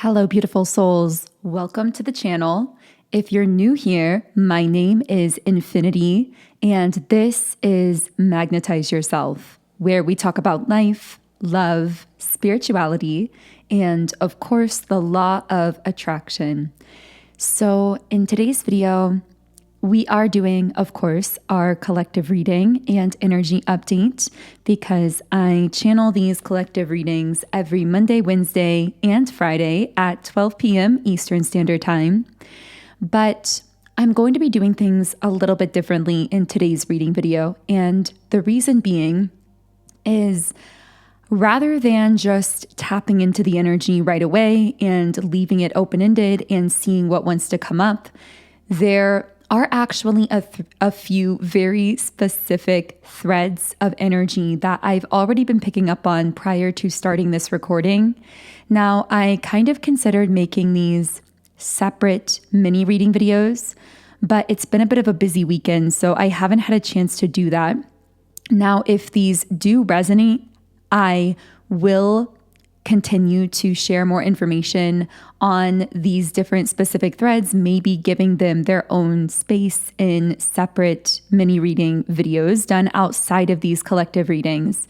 Hello, beautiful souls. Welcome to the channel. If you're new here, my name is Infinity, and this is Magnetize Yourself, where we talk about life, love, spirituality, and of course, the law of attraction. So in today's video, we are doing, of course, our collective reading and energy update because I channel these collective readings every Monday, Wednesday, and Friday at 12 p.m. Eastern Standard Time. But I'm going to be doing things a little bit differently in today's reading video. And the reason being is rather than just tapping into the energy right away and leaving it open-ended and seeing what wants to come up, there are actually a few very specific threads of energy that I've already been picking up on prior to starting this recording. Now, I kind of considered making these separate mini reading videos, but it's been a bit of a busy weekend, so I haven't had a chance to do that. Now, if these do resonate, I will continue to share more information on these different specific threads, maybe giving them their own space in separate mini reading videos done outside of these collective readings.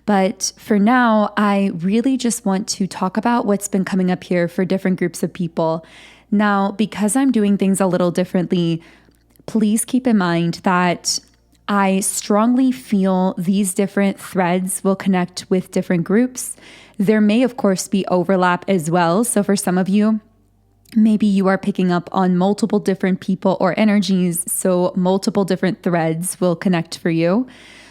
But for now, I really just want to talk about what's been coming up here for different groups of people. Now, because I'm doing things a little differently, please keep in mind that I strongly feel these different threads will connect with different groups. There may, of course, be overlap as well. So for some of you, maybe you are picking up on multiple different people or energies, so multiple different threads will connect for you.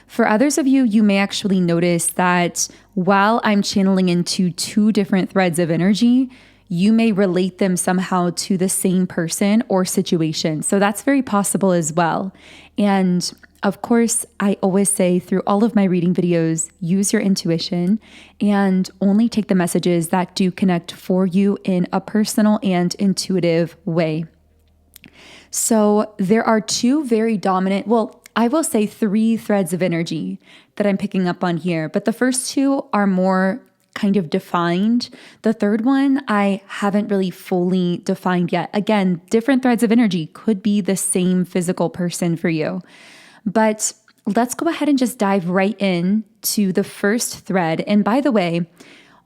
For others of you, you may actually notice that while I'm channeling into two different threads of energy, you may relate them somehow to the same person or situation. So that's very possible as well. And of course, I always say through all of my reading videos, use your intuition and only take the messages that do connect for you in a personal and intuitive way. So there are two very dominant, I will say three threads of energy that I'm picking up on here, but the first two are more kind of defined. The third one, I haven't really fully defined yet. Again, different threads of energy could be the same physical person for you. But let's go ahead and just dive right in to the first thread. And by the way,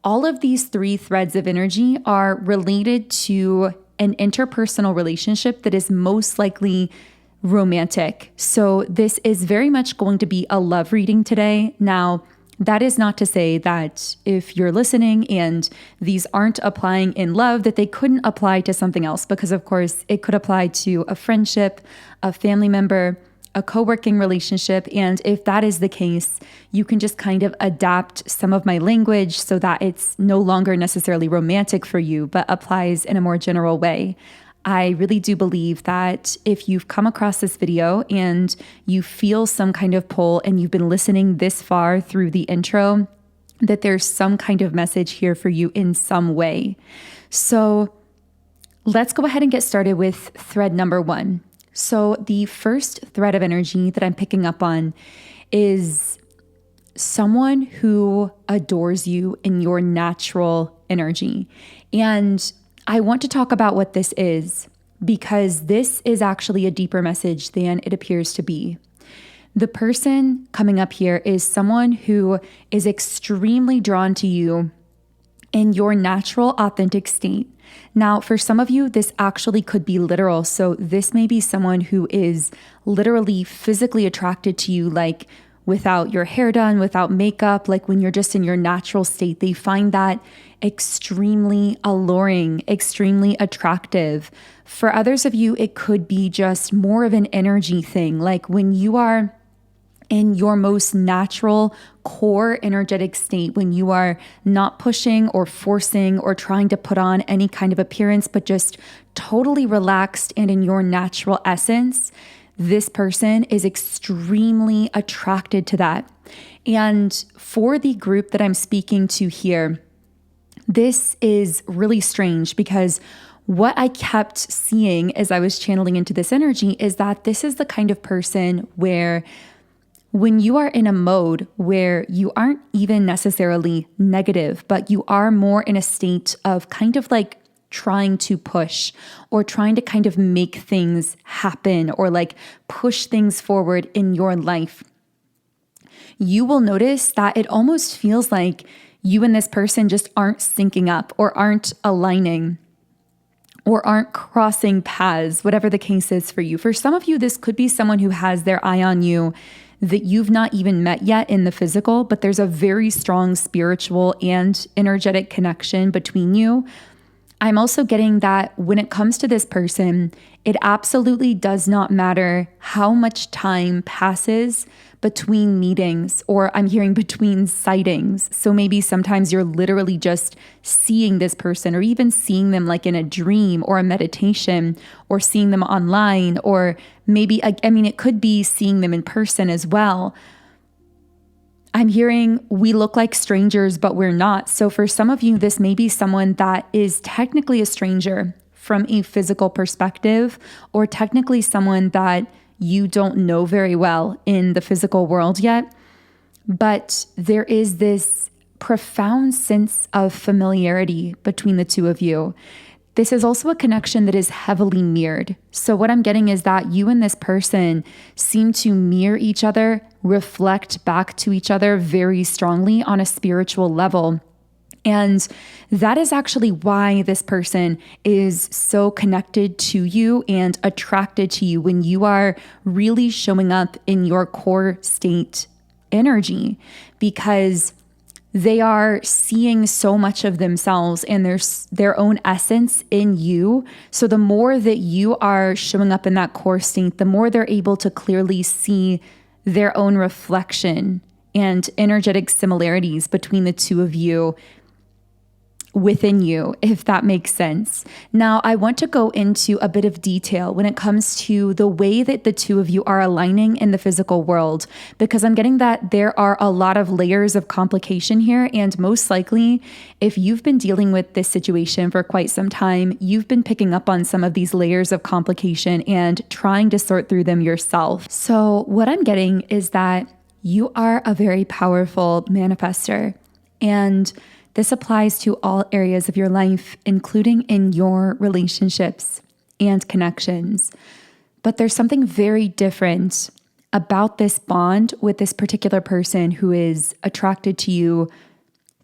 all of these three threads of energy are related to an interpersonal relationship that is most likely romantic. So this is very much going to be a love reading today. Now, that is not to say that if you're listening and these aren't applying in love, that they couldn't apply to something else, because of course it could apply to a friendship, a family member, a co-working relationship. And if that is the case, you can just kind of adapt some of my language so that it's no longer necessarily romantic for you, but applies in a more general way. I really do believe that if you've come across this video and you feel some kind of pull and you've been listening this far through the intro, that there's some kind of message here for you in some way. So let's go ahead and get started with thread number one. So the first thread of energy that I'm picking up on is someone who adores you in your natural energy. And I want to talk about what this is because this is actually a deeper message than it appears to be. The person coming up here is someone who is extremely drawn to you in your natural, authentic state. Now, for some of you, this actually could be literal. So this may be someone who is literally physically attracted to you, like without your hair done, without makeup, like when you're just in your natural state. They find that extremely alluring, extremely attractive. For others of you, it could be just more of an energy thing, like when you are in your most natural core energetic state, when you are not pushing or forcing or trying to put on any kind of appearance, but just totally relaxed and in your natural essence, this person is extremely attracted to that. And for the group that I'm speaking to here, this is really strange because what I kept seeing as I was channeling into this energy is that this is the kind of person where when you are in a mode where you aren't even necessarily negative, but you are more in a state of kind of like trying to push or trying to kind of make things happen or like push things forward in your life, you will notice that it almost feels like you and this person just aren't syncing up or aren't aligning or aren't crossing paths, whatever the case is for you. For some of you, this could be someone who has their eye on you that you've not even met yet in the physical, but there's a very strong spiritual and energetic connection between you. I'm also getting that when it comes to this person, it absolutely does not matter how much time passes between meetings, or I'm hearing between sightings. So maybe sometimes you're literally just seeing this person or even seeing them like in a dream or a meditation or seeing them online, or maybe, it could be seeing them in person as well. I'm hearing we look like strangers, but we're not. So for some of you, this may be someone that is technically a stranger from a physical perspective, or technically someone that you don't know very well in the physical world yet. But there is this profound sense of familiarity between the two of you. This is also a connection that is heavily mirrored. So what I'm getting is that you and this person seem to mirror each other, reflect back to each other very strongly on a spiritual level. And that is actually why this person is so connected to you and attracted to you when you are really showing up in your core state energy, because they are seeing so much of themselves and their own essence in you. So the more that you are showing up in that core state, the more they're able to clearly see their own reflection and energetic similarities between the two of you within you, if that makes sense. Now, I want to go into a bit of detail when it comes to the way that the two of you are aligning in the physical world, because I'm getting that there are a lot of layers of complication here. And most likely, if you've been dealing with this situation for quite some time, you've been picking up on some of these layers of complication and trying to sort through them yourself. So what I'm getting is that you are a very powerful manifester, and this applies to all areas of your life, including in your relationships and connections. But there's something very different about this bond with this particular person who is attracted to you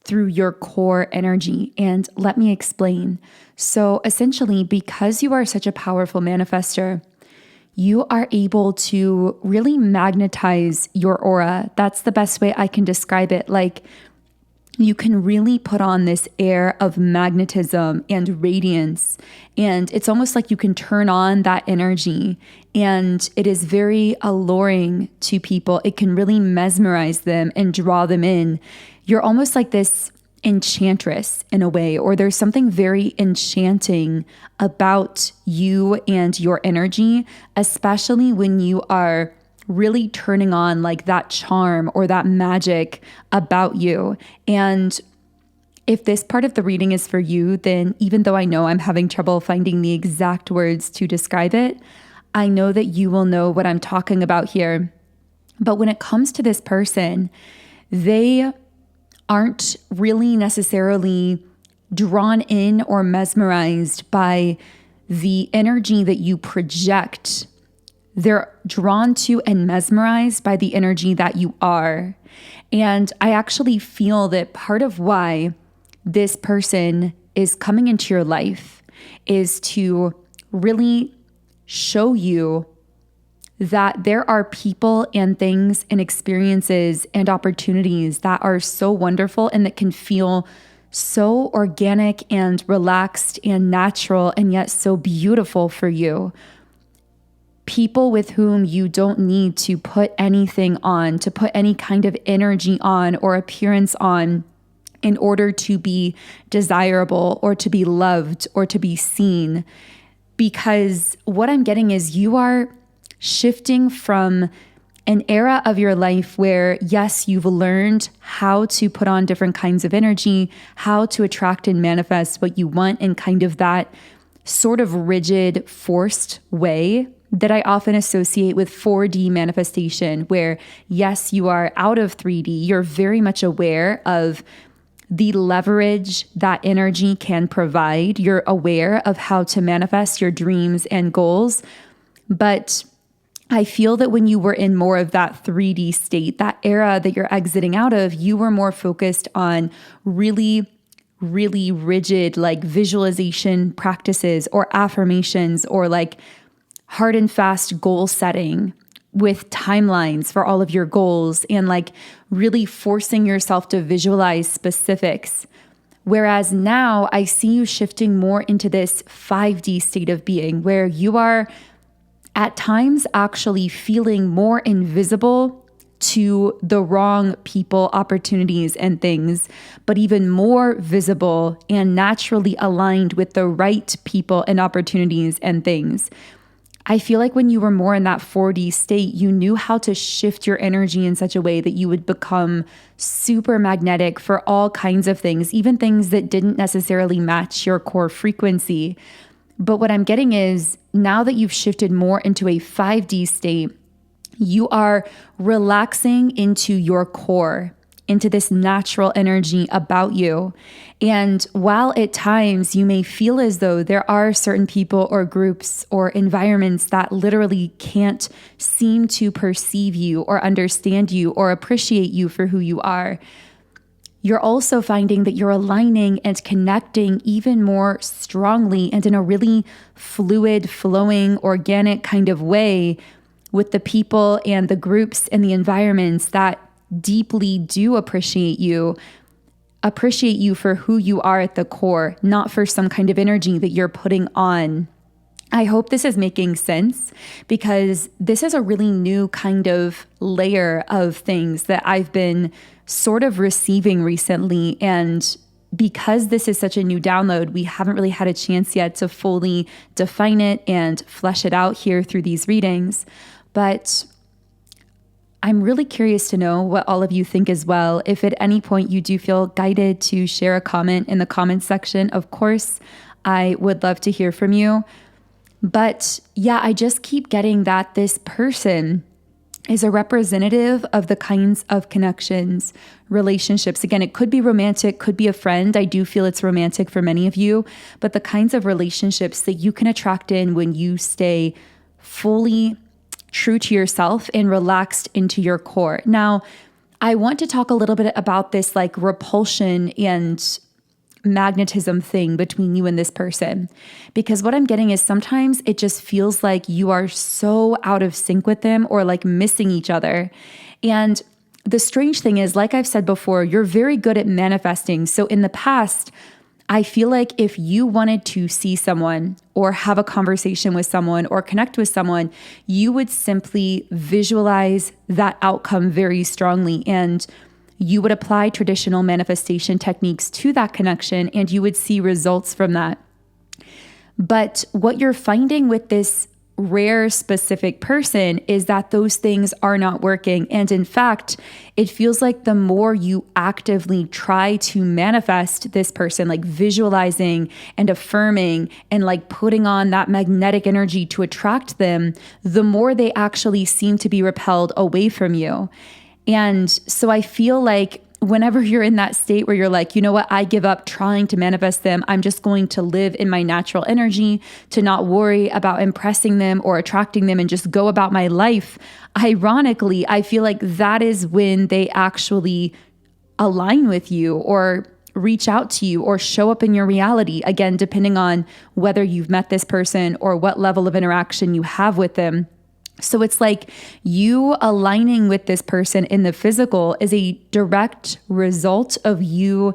through your core energy. And let me explain. So essentially, because you are such a powerful manifester, you are able to really magnetize your aura. That's the best way I can describe it. Like, you can really put on this air of magnetism and radiance. And it's almost like you can turn on that energy. And it is very alluring to people. It can really mesmerize them and draw them in. You're almost like this enchantress in a way, or there's something very enchanting about you and your energy, especially when you are really turning on like that charm or that magic about you. And if this part of the reading is for you, then even though I know I'm having trouble finding the exact words to describe it, I know that you will know what I'm talking about here. But when it comes to this person, they aren't really necessarily drawn in or mesmerized by the energy that you project. They're drawn to and mesmerized by the energy that you are. And I actually feel that part of why this person is coming into your life is to really show you that there are people and things and experiences and opportunities that are so wonderful and that can feel so organic and relaxed and natural and yet so beautiful for you. People with whom you don't need to put anything on, to put any kind of energy on or appearance on in order to be desirable or to be loved or to be seen. Because what I'm getting is you are shifting from an era of your life where, yes, you've learned how to put on different kinds of energy, how to attract and manifest what you want in kind of that sort of rigid, forced way that I often associate with 4D manifestation, where yes, you are out of 3D. You're very much aware of the leverage that energy can provide. You're aware of how to manifest your dreams and goals. But I feel that when you were in more of that 3D state, that era that you're exiting out of, you were more focused on really rigid like visualization practices or affirmations or like hard and fast goal setting with timelines for all of your goals and like really forcing yourself to visualize specifics. Whereas now I see you shifting more into this 5D state of being where you are at times actually feeling more invisible to the wrong people, opportunities, and things, but even more visible and naturally aligned with the right people and opportunities and things. I feel like when you were more in that 4D state, you knew how to shift your energy in such a way that you would become super magnetic for all kinds of things, even things that didn't necessarily match your core frequency. But what I'm getting is now that you've shifted more into a 5D state, you are relaxing into your core, into this natural energy about you. And while at times you may feel as though there are certain people or groups or environments that literally can't seem to perceive you or understand you or appreciate you for who you are, you're also finding that you're aligning and connecting even more strongly and in a really fluid, flowing, organic kind of way with the people and the groups and the environments that deeply do appreciate you for who you are at the core, not for some kind of energy that you're putting on. I hope this is making sense because this is a really new kind of layer of things that I've been sort of receiving recently. And because this is such a new download, we haven't really had a chance yet to fully define it and flesh it out here through these readings. But I'm really curious to know what all of you think as well. If at any point you do feel guided to share a comment in the comments section, of course, I would love to hear from you. But yeah, I just keep getting that this person is a representative of the kinds of connections, relationships. Again, it could be romantic, could be a friend. I do feel it's romantic for many of you, but the kinds of relationships that you can attract in when you stay fully true to yourself and relaxed into your core. Now, I want to talk a little bit about this like repulsion and magnetism thing between you and this person, because what I'm getting is sometimes it just feels like you are so out of sync with them or like missing each other. And the strange thing is, like I've said before, you're very good at manifesting. So in the past, I feel like if you wanted to see someone or have a conversation with someone or connect with someone, you would simply visualize that outcome very strongly and you would apply traditional manifestation techniques to that connection and you would see results from that. But what you're finding with this rare specific person is that those things are not working. And in fact, it feels like the more you actively try to manifest this person, like visualizing and affirming and like putting on that magnetic energy to attract them, the more they actually seem to be repelled away from you. And so I feel like whenever you're in that state where you're like, you know what, I give up trying to manifest them. I'm just going to live in my natural energy, to not worry about impressing them or attracting them and just go about my life. Ironically, I feel like that is when they actually align with you or reach out to you or show up in your reality. Again, depending on whether you've met this person or what level of interaction you have with them. So it's like you aligning with this person in the physical is a direct result of you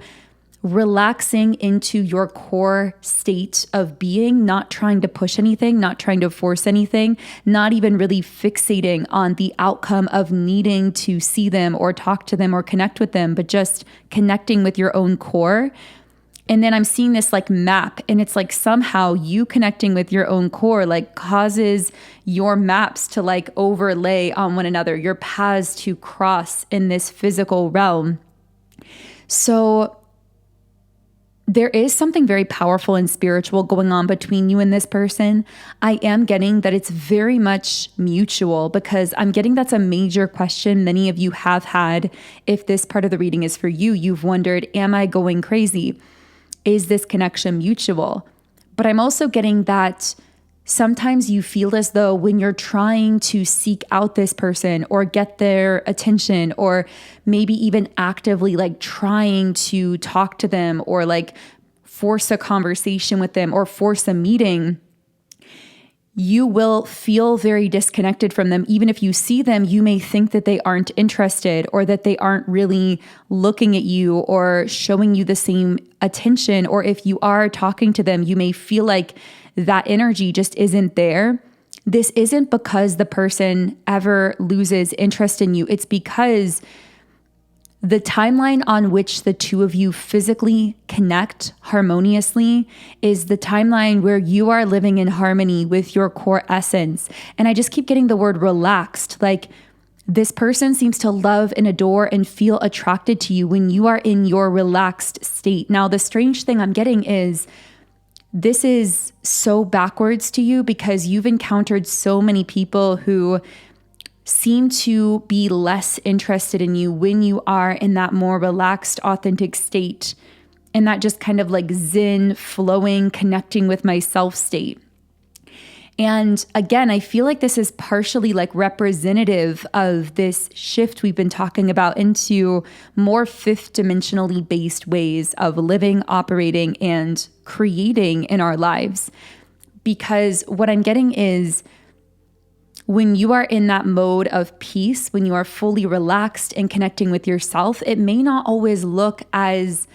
relaxing into your core state of being, not trying to push anything, not trying to force anything, not even really fixating on the outcome of needing to see them or talk to them or connect with them, but just connecting with your own core. And then I'm seeing this like map, and it's like somehow you connecting with your own core like causes your maps to like overlay on one another, your paths to cross in this physical realm. So there is something very powerful and spiritual going on between you and this person. I am getting that it's very much mutual, because I'm getting that's a major question many of you have had. If this part of the reading is for you, you've wondered, am I going crazy? Is this connection mutual? But I'm also getting that sometimes you feel as though when you're trying to seek out this person or get their attention, or maybe even actively like trying to talk to them or like force a conversation with them or force a meeting, you will feel very disconnected from them. Even if you see them, you may think that they aren't interested, or that they aren't really looking at you or showing you the same attention. Or if you are talking to them, you may feel like that energy just isn't there. This isn't because the person ever loses interest in you. It's because the timeline on which the two of you physically connect harmoniously is the timeline where you are living in harmony with your core essence. And I just keep getting the word relaxed. Like, this person seems to love and adore and feel attracted to you when you are in your relaxed state. Now, the strange thing I'm getting is this is so backwards to you, because you've encountered so many people who seem to be less interested in you when you are in that more relaxed, authentic state, and that just kind of like zen, flowing, connecting with myself state. And again, I feel like this is partially like representative of this shift we've been talking about into more fifth dimensionally based ways of living, operating, and creating in our lives. Because what I'm getting is, when you are in that mode of peace, when you are fully relaxed and connecting with yourself, it may not always look as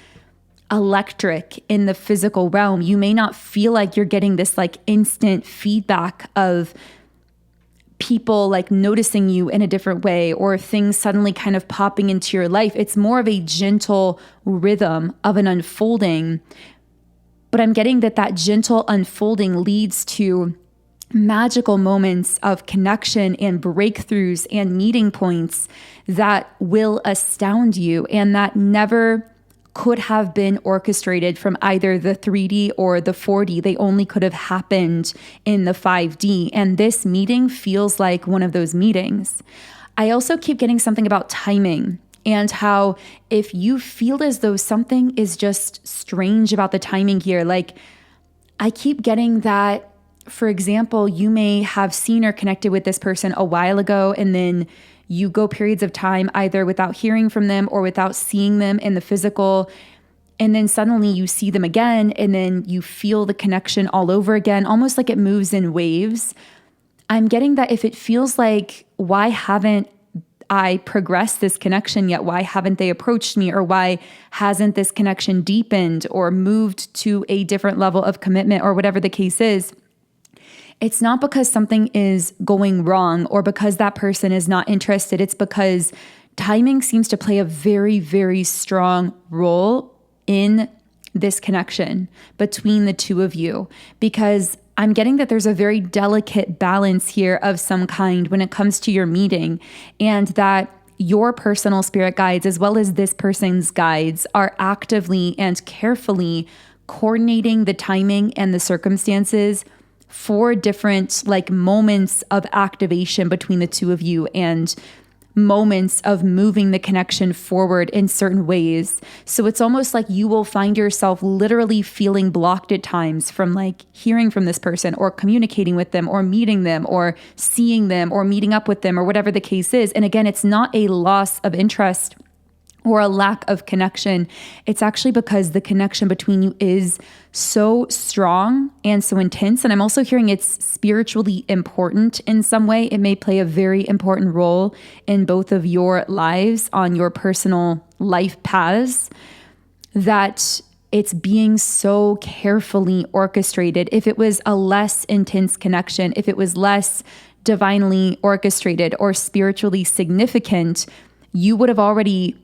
electric in the physical realm. You may not feel like you're getting this like instant feedback of people like noticing you in a different way, or things suddenly kind of popping into your life. It's more of a gentle rhythm of an unfolding. But I'm getting that that gentle unfolding leads to magical moments of connection and breakthroughs and meeting points that will astound you, and that never could have been orchestrated from either the 3D or the 4D. They only could have happened in the 5D. And this meeting feels like one of those meetings. I also keep getting something about timing, and how if you feel as though something is just strange about the timing here, like I keep getting that, for example, you may have seen or connected with this person a while ago, and then you go periods of time either without hearing from them or without seeing them in the physical. And then suddenly you see them again, and then you feel the connection all over again, almost like it moves in waves. I'm getting that if it feels like, why haven't I progressed this connection yet? Why haven't they approached me? Or why hasn't this connection deepened or moved to a different level of commitment, or whatever the case is? It's not because something is going wrong or because that person is not interested. It's because timing seems to play a very, very strong role in this connection between the two of you, because I'm getting that there's a very delicate balance here of some kind when it comes to your meeting, and that your personal spirit guides, as well as this person's guides, are actively and carefully coordinating the timing and the circumstances for different like moments of activation between the two of you, and moments of moving the connection forward in certain ways. So it's almost like you will find yourself literally feeling blocked at times from like hearing from this person, or communicating with them, or meeting them, or seeing them, or meeting up with them, or whatever the case is. And again, it's not a loss of interest or a lack of connection. It's actually because the connection between you is so strong and so intense. And I'm also hearing it's spiritually important in some way. It may play a very important role in both of your lives on your personal life paths, that it's being so carefully orchestrated. If it was a less intense connection, if it was less divinely orchestrated or spiritually significant, you would have already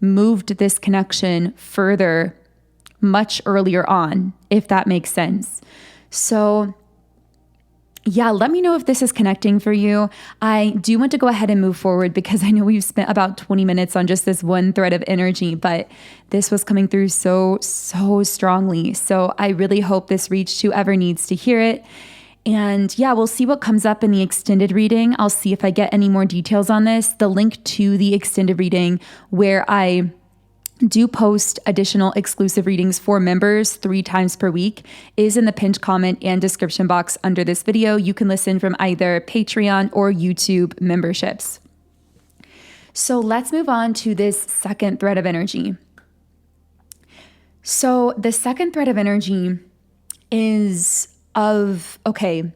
moved this connection further much earlier on, if that makes sense. So yeah, let me know if this is connecting for you. I do want to go ahead and move forward because I know we've spent about 20 minutes on just this one thread of energy, but this was coming through so strongly. So I really hope this reached whoever needs to hear it. And yeah, we'll see what comes up in the extended reading. I'll see if I get any more details on this. The link to the extended reading, where I do post additional exclusive readings for members 3 times per week, is in the pinned comment and description box under this video. You can listen from either Patreon or YouTube memberships. So let's move on to this second thread of energy. So the second thread of energy is okay,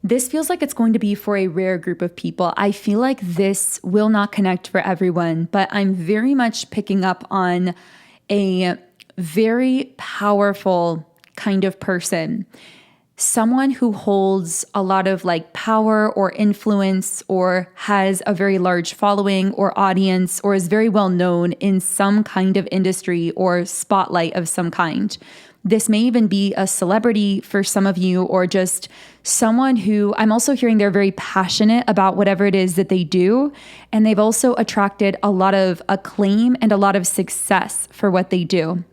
this feels like it's going to be for a rare group of people. I feel like this will not connect for everyone, but I'm very much picking up on a very powerful kind of person. Someone who holds a lot of like power or influence, or has a very large following or audience, or is very well known in some kind of industry or spotlight of some kind. This may even be a celebrity for some of you, or just someone who I'm also hearing they're very passionate about whatever it is that they do. And they've also attracted a lot of acclaim and a lot of success for what they do.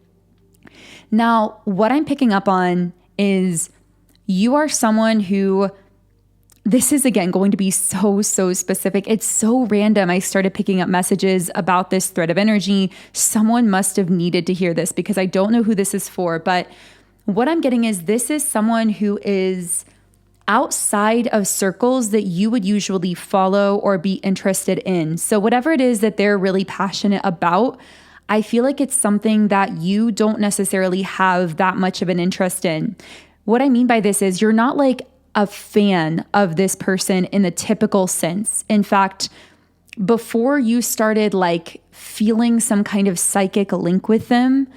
Now, what I'm picking up on is you are someone who, this is again going to be so specific. It's so random. I started picking up messages about this thread of energy. Someone must have needed to hear this because I don't know who this is for. But what I'm getting is this is someone who is outside of circles that you would usually follow or be interested in. So whatever it is that they're really passionate about, I feel like it's something that you don't necessarily have that much of an interest in. What I mean by this is you're not like a fan of this person in the typical sense. In fact, before you started like feeling some kind of psychic link with them,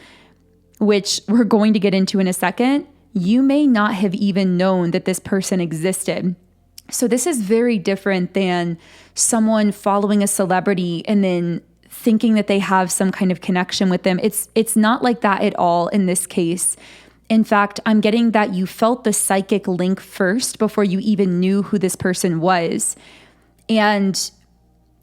which we're going to get into in a second, you may not have even known that this person existed. So this is very different than someone following a celebrity and then thinking that they have some kind of connection with them. It's not like that at all in this case. In fact, I'm getting that you felt the psychic link first before you even knew who this person was. And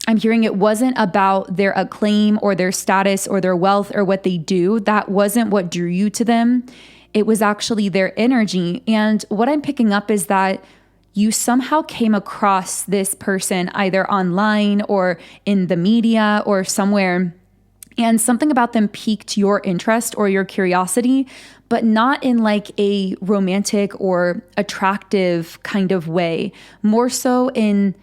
I'm hearing it wasn't about their acclaim or their status or their wealth or what they do. That wasn't what drew you to them. It was actually their energy. And what I'm picking up is that you somehow came across this person either online or in the media or somewhere, and something about them piqued your interest or your curiosity, but not in like a romantic or attractive kind of way, more so in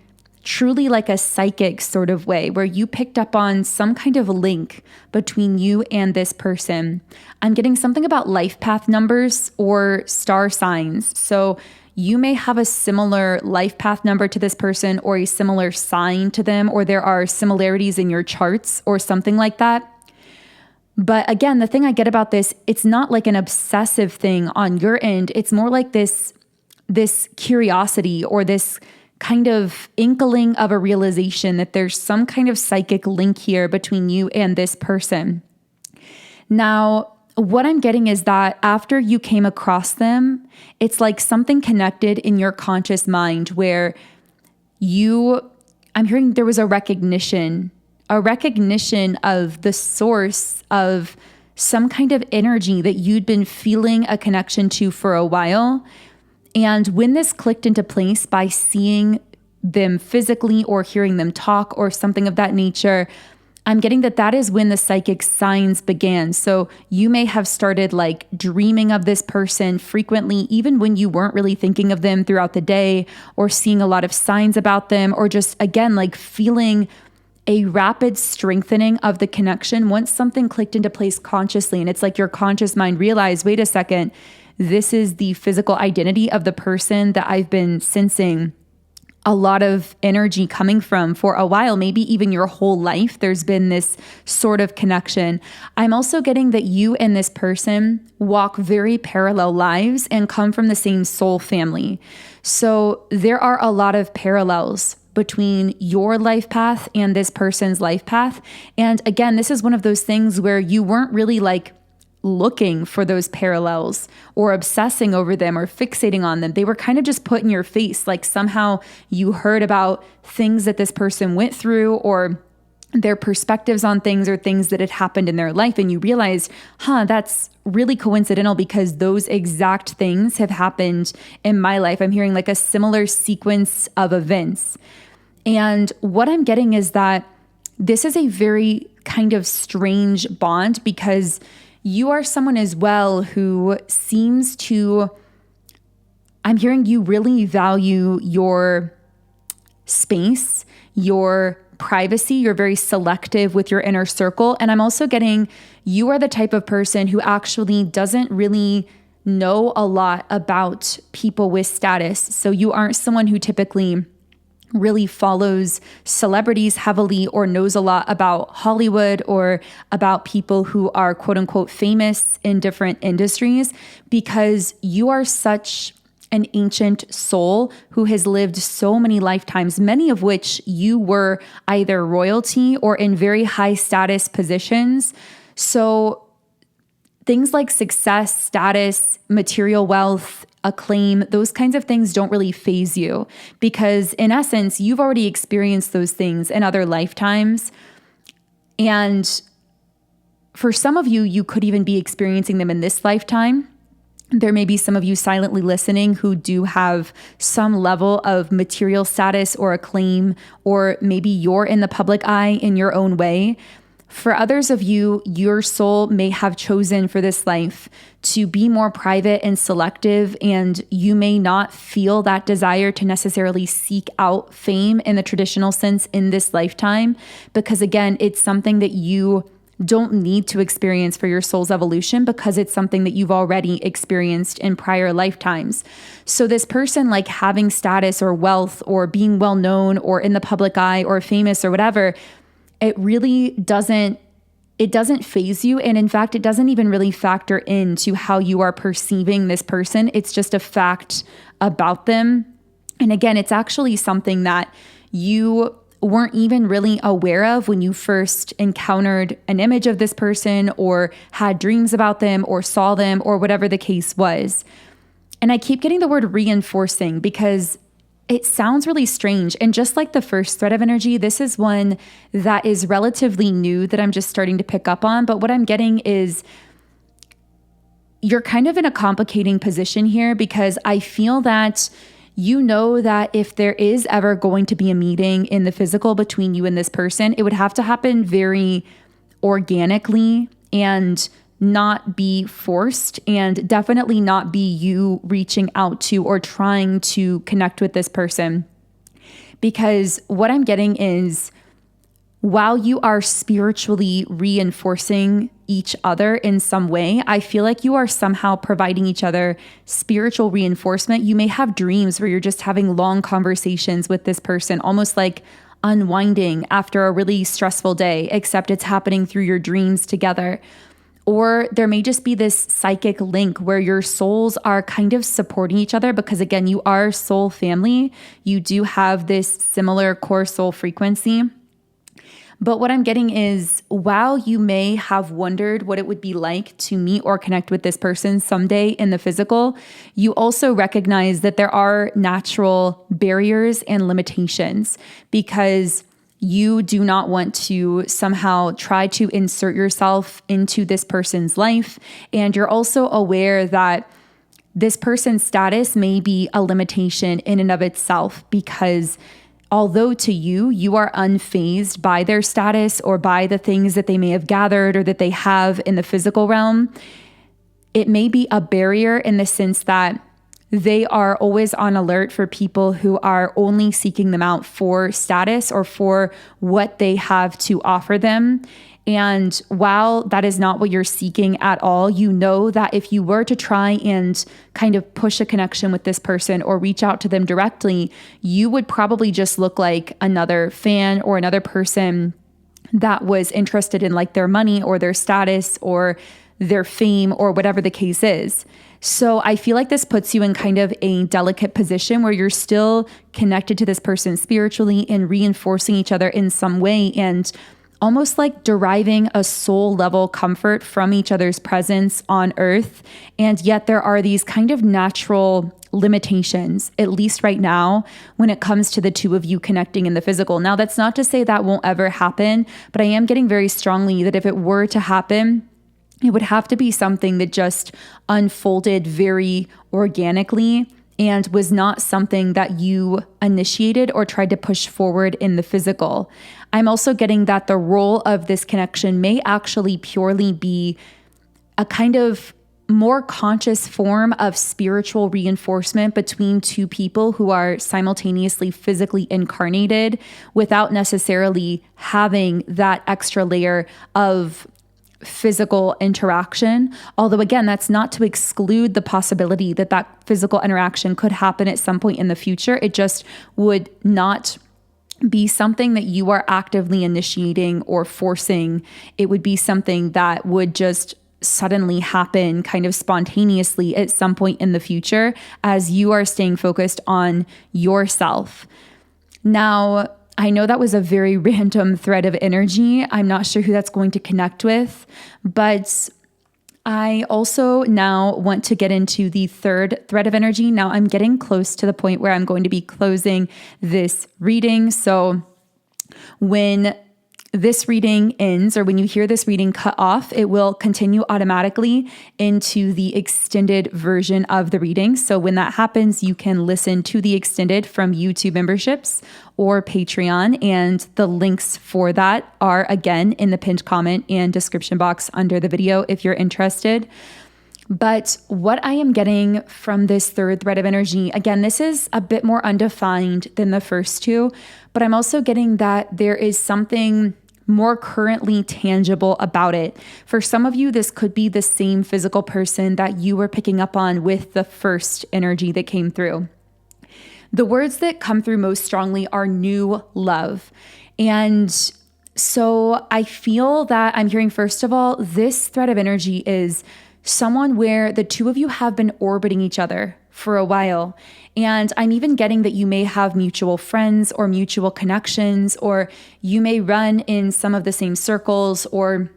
truly like a psychic sort of way where you picked up on some kind of link between you and this person. I'm getting something about life path numbers or star signs. So you may have a similar life path number to this person or a similar sign to them, or there are similarities in your charts or something like that. But again, the thing I get about this, it's not like an obsessive thing on your end. It's more like this curiosity or this kind of inkling of a realization that there's some kind of psychic link here between you and this person. Now, what I'm getting is that after you came across them, it's like something connected in your conscious mind where I'm hearing there was a recognition of the source of some kind of energy that you'd been feeling a connection to for a while. And when this clicked into place by seeing them physically or hearing them talk or something of that nature, I'm getting that is when the psychic signs began. So you may have started like dreaming of this person frequently, even when you weren't really thinking of them throughout the day, or seeing a lot of signs about them, or just again, like feeling a rapid strengthening of the connection once something clicked into place consciously. And it's like your conscious mind realized, wait a second, this is the physical identity of the person that I've been sensing a lot of energy coming from for a while, maybe even your whole life. There's been this sort of connection. I'm also getting that you and this person walk very parallel lives and come from the same soul family. So there are a lot of parallels between your life path and this person's life path. And again, this is one of those things where you weren't really like looking for those parallels or obsessing over them or fixating on them. They were kind of just put in your face. Like somehow you heard about things that this person went through or their perspectives on things or things that had happened in their life. And you realized, that's really coincidental because those exact things have happened in my life. I'm hearing like a similar sequence of events. And what I'm getting is that this is a very kind of strange bond because you are someone as well who seems to, I'm hearing you really value your space, your privacy. You're very selective with your inner circle. And I'm also getting you are the type of person who actually doesn't really know a lot about people with status. So you aren't someone who typically really follows celebrities heavily or knows a lot about Hollywood or about people who are quote unquote famous in different industries because you are such an ancient soul who has lived so many lifetimes, many of which you were either royalty or in very high status positions. So things like success, status, material wealth, acclaim, those kinds of things don't really faze you because in essence, you've already experienced those things in other lifetimes. And for some of you, you could even be experiencing them in this lifetime. There may be some of you silently listening who do have some level of material status or acclaim, or maybe you're in the public eye in your own way. For others of you, your soul may have chosen for this life to be more private and selective, and you may not feel that desire to necessarily seek out fame in the traditional sense in this lifetime, because again, it's something that you don't need to experience for your soul's evolution because it's something that you've already experienced in prior lifetimes. So this person like having status or wealth or being well known or in the public eye or famous or whatever, it really doesn't faze you. And in fact, it doesn't even really factor into how you are perceiving this person. It's just a fact about them. And again, it's actually something that you weren't even really aware of when you first encountered an image of this person or had dreams about them or saw them or whatever the case was. And I keep getting the word reinforcing because it sounds really strange. And just like the first thread of energy, this is one that is relatively new that I'm just starting to pick up on. But what I'm getting is you're kind of in a complicating position here because I feel that you know that if there is ever going to be a meeting in the physical between you and this person, it would have to happen very organically and not be forced, and definitely not be you reaching out to or trying to connect with this person. Because what I'm getting is while you are spiritually reinforcing each other in some way, I feel like you are somehow providing each other spiritual reinforcement. You may have dreams where you're just having long conversations with this person, almost like unwinding after a really stressful day, except it's happening through your dreams together. Or there may just be this psychic link where your souls are kind of supporting each other because, again, you are soul family. You do have this similar core soul frequency. But what I'm getting is while you may have wondered what it would be like to meet or connect with this person someday in the physical, you also recognize that there are natural barriers and limitations because you do not want to somehow try to insert yourself into this person's life. And you're also aware that this person's status may be a limitation in and of itself because although to you, you are unfazed by their status or by the things that they may have gathered or that they have in the physical realm, it may be a barrier in the sense that they are always on alert for people who are only seeking them out for status or for what they have to offer them. And while that is not what you're seeking at all, you know that if you were to try and kind of push a connection with this person or reach out to them directly, you would probably just look like another fan or another person that was interested in like their money or their status or their fame or whatever the case is. So I feel like this puts you in kind of a delicate position where you're still connected to this person spiritually and reinforcing each other in some way. And almost like deriving a soul level comfort from each other's presence on earth. And yet there are these kind of natural limitations, at least right now, when it comes to the two of you connecting in the physical. Now, that's not to say that won't ever happen, but I am getting very strongly that if it were to happen, it would have to be something that just unfolded very organically and was not something that you initiated or tried to push forward in the physical. I'm also getting that the role of this connection may actually purely be a kind of more conscious form of spiritual reinforcement between two people who are simultaneously physically incarnated without necessarily having that extra layer of physical interaction. Although again, that's not to exclude the possibility that that physical interaction could happen at some point in the future. It just would not be something that you are actively initiating or forcing. It would be something that would just suddenly happen kind of spontaneously at some point in the future as you are staying focused on yourself. Now, I know that was a very random thread of energy. I'm not sure who that's going to connect with, but I also now want to get into the third thread of energy. Now I'm getting close to the point where I'm going to be closing this reading. So when this reading ends, or when you hear this reading cut off, it will continue automatically into the extended version of the reading. So when that happens, you can listen to the extended from YouTube memberships or Patreon. And the links for that are again in the pinned comment and description box under the video if you're interested. But what I am getting from this third thread of energy, again, this is a bit more undefined than the first two, but I'm also getting that there is something more currently tangible about it. For some of you, this could be the same physical person that you were picking up on with the first energy that came through. The words that come through most strongly are new love. And so I feel that I'm hearing, first of all, this thread of energy is someone where the two of you have been orbiting each other for a while. And I'm even getting that you may have mutual friends or mutual connections, or you may run in some of the same circles or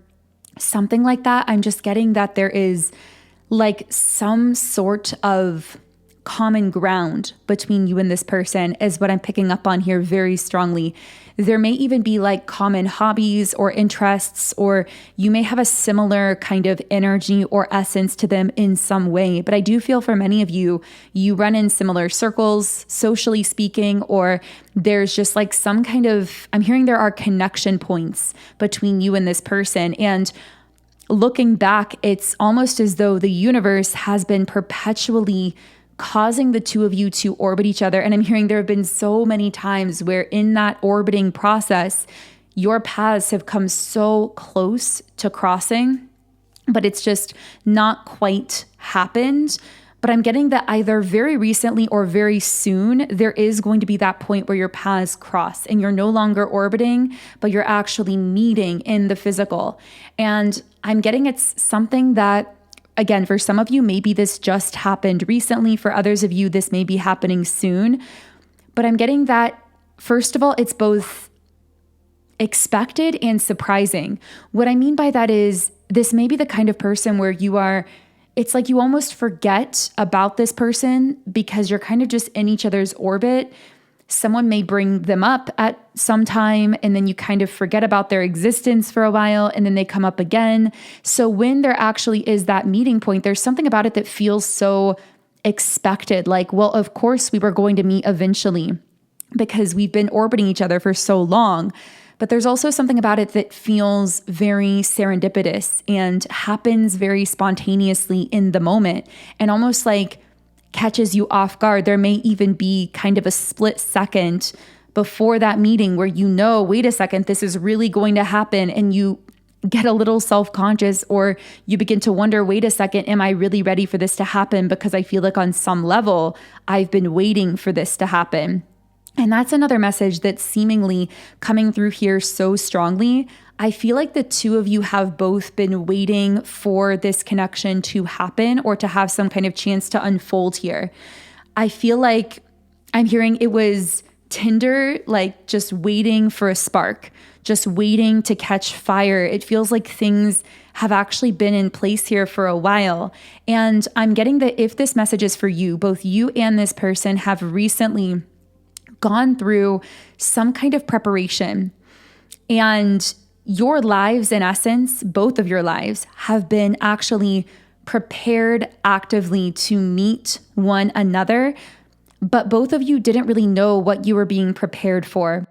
something like that. I'm just getting that there is like some sort of common ground between you and this person is what I'm picking up on here very strongly. There may even be like common hobbies or interests, or you may have a similar kind of energy or essence to them in some way. But I do feel for many of you, you run in similar circles, socially speaking, or there's just like some kind of, I'm hearing there are connection points between you and this person. And looking back, it's almost as though the universe has been perpetually causing the two of you to orbit each other. And I'm hearing there have been so many times where in that orbiting process, your paths have come so close to crossing, but it's just not quite happened. But I'm getting that either very recently or very soon, there is going to be that point where your paths cross and you're no longer orbiting, but you're actually meeting in the physical. And I'm getting it's something that, again, for some of you, maybe this just happened recently. For others of you, this may be happening soon. But I'm getting that, first of all, it's both expected and surprising. What I mean by that is this may be the kind of person where you are, it's like you almost forget about this person because you're kind of just in each other's orbit. Someone may bring them up at some time and then you kind of forget about their existence for a while and then they come up again. So when there actually is that meeting point, there's something about it that feels so expected. Like, well, of course we were going to meet eventually because we've been orbiting each other for so long. But there's also something about it that feels very serendipitous and happens very spontaneously in the moment and almost like catches you off guard. There may even be kind of a split second before that meeting where you know, wait a second, this is really going to happen. And you get a little self-conscious or you begin to wonder, wait a second, am I really ready for this to happen? Because I feel like on some level, I've been waiting for this to happen. And that's another message that's seemingly coming through here so strongly. I feel like the two of you have both been waiting for this connection to happen or to have some kind of chance to unfold here. I feel like I'm hearing it was Tinder, like just waiting for a spark just waiting to catch fire. It feels like things have actually been in place here for a while. And I'm getting that if this message is for you, both you and this person have recently gone through some kind of preparation, and your lives, in essence, both of your lives, have been actually prepared actively to meet one another, but both of you didn't really know what you were being prepared for.